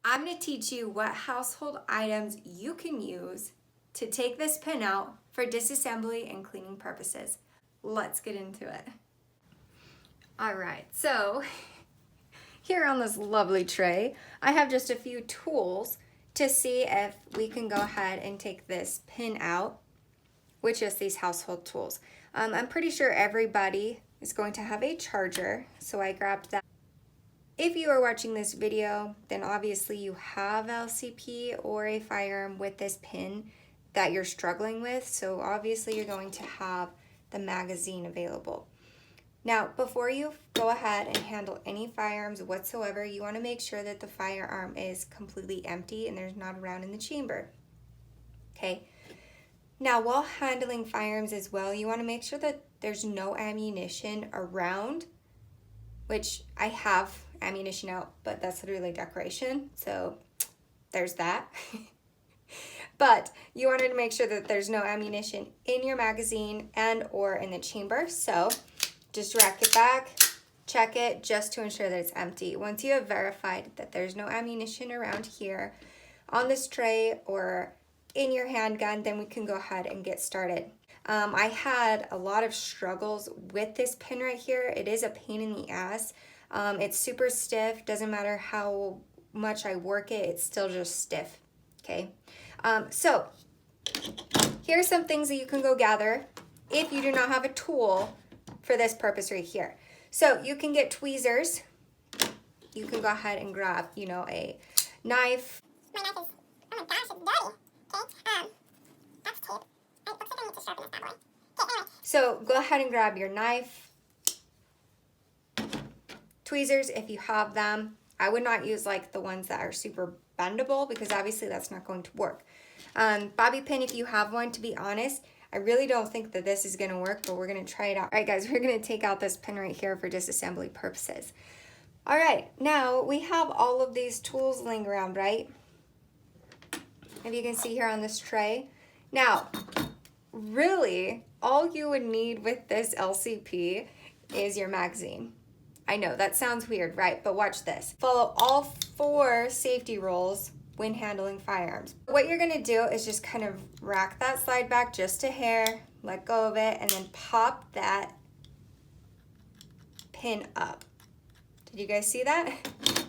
I'm going to teach you what household items you can use to take this pin out for disassembly and cleaning purposes. Let's get into it. All right, so here on this lovely tray, I have just a few tools to see if we can go ahead and take this pin out with just these household tools. I'm pretty sure everybody is going to have a charger, so I grabbed that. If you are watching this video, then obviously you have LCP or a firearm with this pin that you're struggling with, so obviously you're going to have the magazine available. Now, before you go ahead and handle any firearms whatsoever, you want to make sure that the firearm is completely empty and there's not a round in the chamber. Okay. Now, while handling firearms as well, you want to make sure that there's no ammunition around, which I have ammunition out, but that's literally decoration, so there's that. But you wanted to make sure that there's no ammunition in your magazine and or in the chamber, so just rack it back, check it just to ensure that it's empty. Once you have verified that there's no ammunition around here on this tray or in your handgun, then we can go ahead and get started. I had a lot of struggles with this pin right here. It is a pain in the ass. It's super stiff. Doesn't matter how much I work it, it's still just stiff. Okay. So here's some things that you can go gather if you do not have a tool for this purpose right here. So you can get tweezers. You can go ahead and grab, a knife. My knife is, oh my gosh, it's dirty. Okay, that's tape. It looks like I need to sharpen this bad boy. Okay, anyway. So go ahead and grab your knife. Tweezers if you have them. I would not use like the ones that are super bendable because obviously that's not going to work. Bobby pin if you have one, to be honest. I really don't think that this is going to work, but we're going to try it out. All right, guys, we're going to take out this pin right here for disassembly purposes. All right, now we have all of these tools laying around, right? If you can see here on this tray. Now, really, all you would need with this LCP is your magazine. I know, that sounds weird, right? But watch this. Follow all 4 safety rules when handling firearms. What you're gonna do is just kind of rack that slide back just a hair, let go of it, and then pop that pin up. Did you guys see that?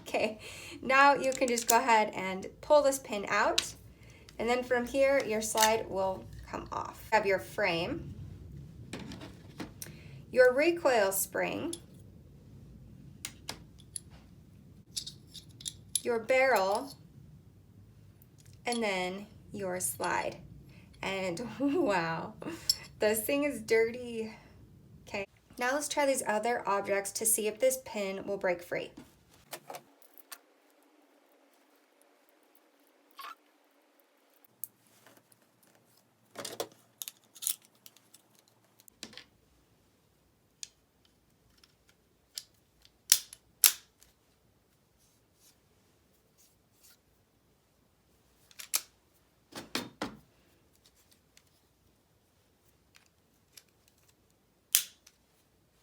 Okay, now you can just go ahead and pull this pin out, and then from here, your slide will come off. You have your frame, your recoil spring, your barrel, and then your slide. And wow, this thing is dirty. Okay, now let's try these other objects to see if this pin will break free.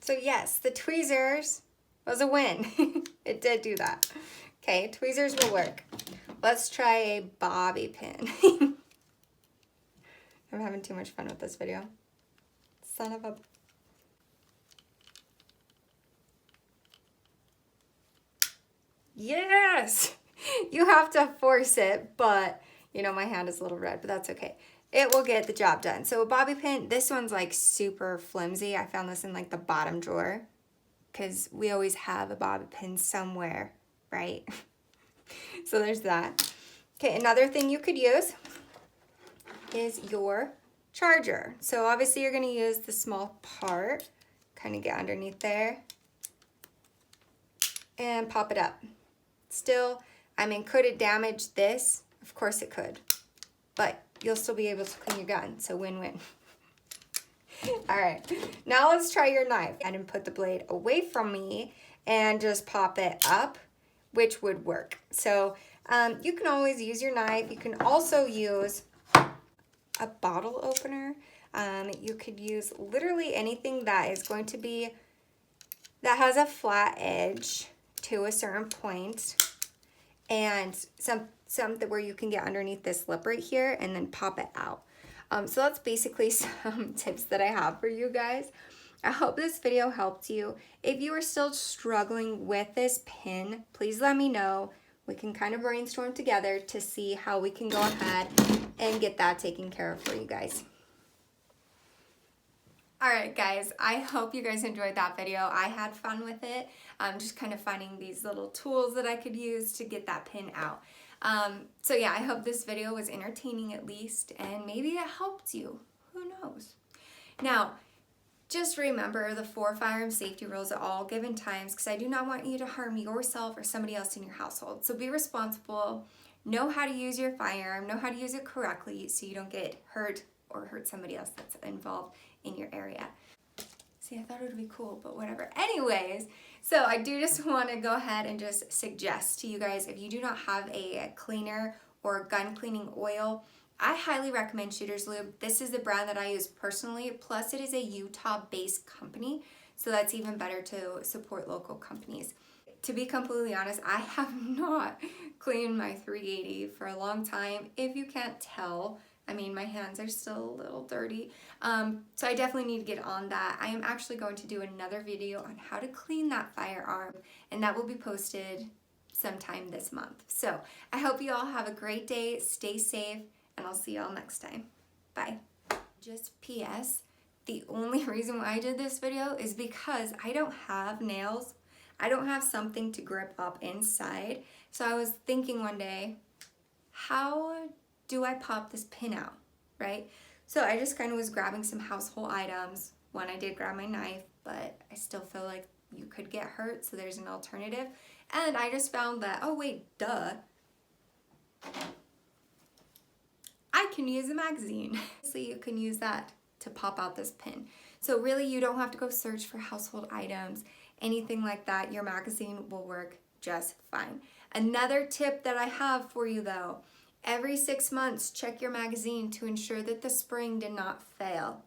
So yes, the tweezers was a win. It did do that. Okay, tweezers will work. Let's try a bobby pin. I'm having too much fun with this video. Son of a... Yes! You have to force it, but my hand is a little red, but that's okay. It will get the job done. So a bobby pin, this one's like super flimsy. I found this in like the bottom drawer because we always have a bobby pin somewhere, right? So there's that. Okay, another thing you could use is your charger. So obviously you're gonna use the small part, kind of get underneath there and pop it up. Still, could it damage this? Of course it could, but you'll still be able to clean your gun, so win-win. All right, now let's try your knife. And put the blade away from me and just pop it up, which would work. So you can always use your knife. You can also use a bottle opener. You could use literally anything that is going to be, that has a flat edge to a certain point. and some where you can get underneath this lip right here and then pop it out. So that's basically some tips that I have for you guys. I hope this video helped you. If you are still struggling with this pin, please let me know. We can kind of brainstorm together to see how we can go ahead and get that taken care of for you guys. Alright guys, I hope you guys enjoyed that video. I had fun with it. Just kind of finding these little tools that I could use to get that pin out. So yeah, I hope this video was entertaining at least, and maybe it helped you. Who knows? Now, just remember the 4 firearm safety rules at all given times, because I do not want you to harm yourself or somebody else in your household. So be responsible, know how to use your firearm, know how to use it correctly so you don't get hurt or hurt somebody else that's involved in your area. See, I thought it would be cool, but whatever. Anyways, so I do just want to go ahead and just suggest to you guys, if you do not have a cleaner or gun cleaning oil, I highly recommend Shooter's Lube. This is the brand that I use personally, plus it is a Utah-based company, so that's even better to support local companies. To be completely honest, I have not cleaned my 380 for a long time. If you can't tell, I mean, my hands are still a little dirty, so I definitely need to get on that. I am actually going to do another video on how to clean that firearm, and that will be posted sometime this month. So I hope you all have a great day, stay safe, and I'll see y'all next time. Bye. Just PS, the only reason why I did this video is because I don't have nails. I don't have something to grip up inside. So I was thinking one day, how do I pop this pin out, right? So I just kind of was grabbing some household items. One, I did grab my knife, but I still feel like you could get hurt, so there's an alternative. And I just found that, oh wait, duh, I can use a magazine. So you can use that to pop out this pin. So really you don't have to go search for household items, anything like that. Your magazine will work just fine. Another tip that I have for you though, every 6 months, check your magazine to ensure that the spring did not fail,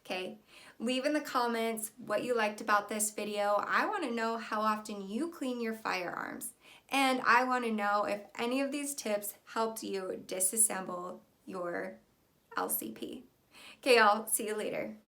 okay? Leave in the comments what you liked about this video. I wanna know how often you clean your firearms. And I wanna know if any of these tips helped you disassemble your LCP. Okay, y'all, see you later.